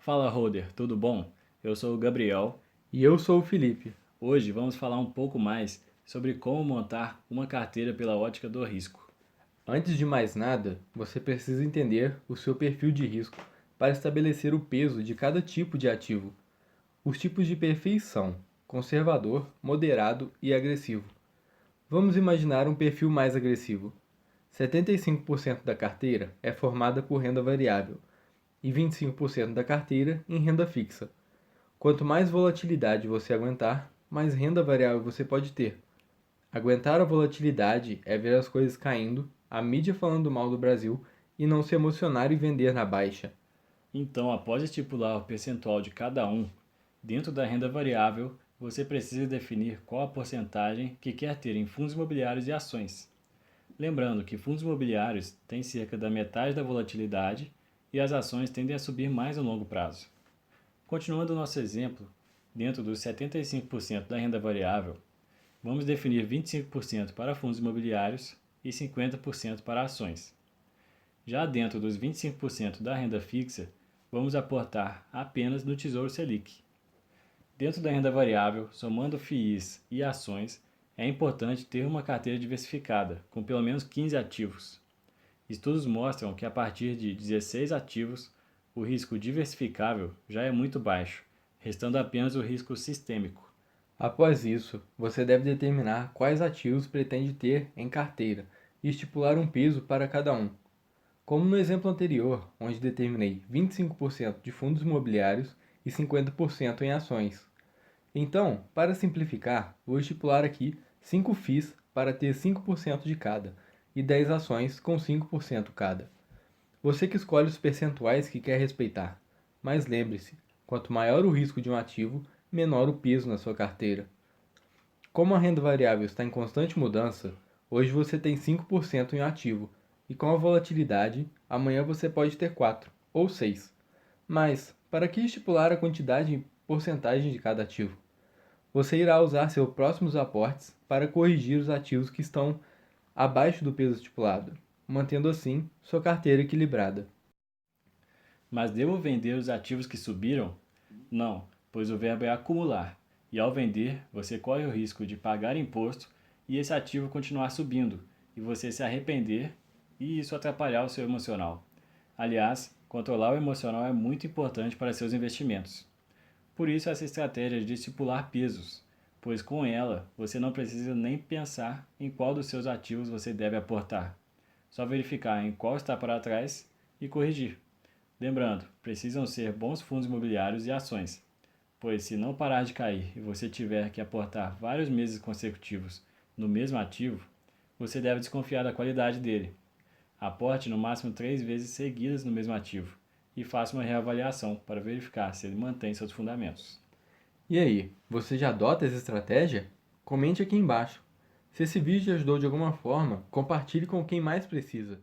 Fala, Holder, tudo bom? Eu sou o Gabriel. E eu sou o Felipe. Hoje vamos falar um pouco mais sobre como montar uma carteira pela ótica do risco. Antes de mais nada, você precisa entender o seu perfil de risco para estabelecer o peso de cada tipo de ativo. Os tipos de perfis são conservador, moderado e agressivo. Vamos imaginar um perfil mais agressivo. 75% da carteira é formada por renda variável e 25% da carteira em renda fixa. Quanto mais volatilidade você aguentar, mais renda variável você pode ter. Aguentar a volatilidade é ver as coisas caindo, a mídia falando mal do Brasil e não se emocionar e vender na baixa. Então, após estipular o percentual de cada um, dentro da renda variável, você precisa definir qual a porcentagem que quer ter em fundos imobiliários e ações. Lembrando que fundos imobiliários têm cerca da metade da volatilidade e as ações tendem a subir mais no longo prazo. Continuando o nosso exemplo, dentro dos 75% da renda variável, vamos definir 25% para fundos imobiliários e 50% para ações. Já dentro dos 25% da renda fixa, vamos aportar apenas no Tesouro Selic. Dentro da renda variável, somando FIIs e ações, é importante ter uma carteira diversificada, com pelo menos 15 ativos. Estudos mostram que a partir de 16 ativos, o risco diversificável já é muito baixo, restando apenas o risco sistêmico. Após isso, você deve determinar quais ativos pretende ter em carteira e estipular um peso para cada um. Como no exemplo anterior, onde determinei 25% de fundos imobiliários e 50% em ações. Então, para simplificar, vou estipular aqui 5 FIIs para ter 5% de cada e 10 ações com 5% cada. Você que escolhe os percentuais que quer respeitar, mas lembre-se, quanto maior o risco de um ativo, menor o peso na sua carteira. Como a renda variável está em constante mudança, hoje você tem 5% em um ativo, e com a volatilidade, amanhã você pode ter 4 ou 6. Mas, para que estipular a quantidade e porcentagem de cada ativo? Você irá usar seus próximos aportes para corrigir os ativos que estão abaixo do peso estipulado, mantendo assim sua carteira equilibrada. Mas devo vender os ativos que subiram? Não, pois o verbo é acumular, e ao vender, você corre o risco de pagar imposto e esse ativo continuar subindo, e você se arrepender e isso atrapalhar o seu emocional. Aliás, controlar o emocional é muito importante para seus investimentos. Por isso, essa estratégia de estipular pesos, pois com ela você não precisa nem pensar em qual dos seus ativos você deve aportar. Só verificar em qual está para trás e corrigir. Lembrando, precisam ser bons fundos imobiliários e ações, pois se não parar de cair e você tiver que aportar vários meses consecutivos no mesmo ativo, você deve desconfiar da qualidade dele. Aporte no máximo 3 vezes seguidas no mesmo ativo e faça uma reavaliação para verificar se ele mantém seus fundamentos. E aí, você já adota essa estratégia? Comente aqui embaixo. Se esse vídeo te ajudou de alguma forma, compartilhe com quem mais precisa.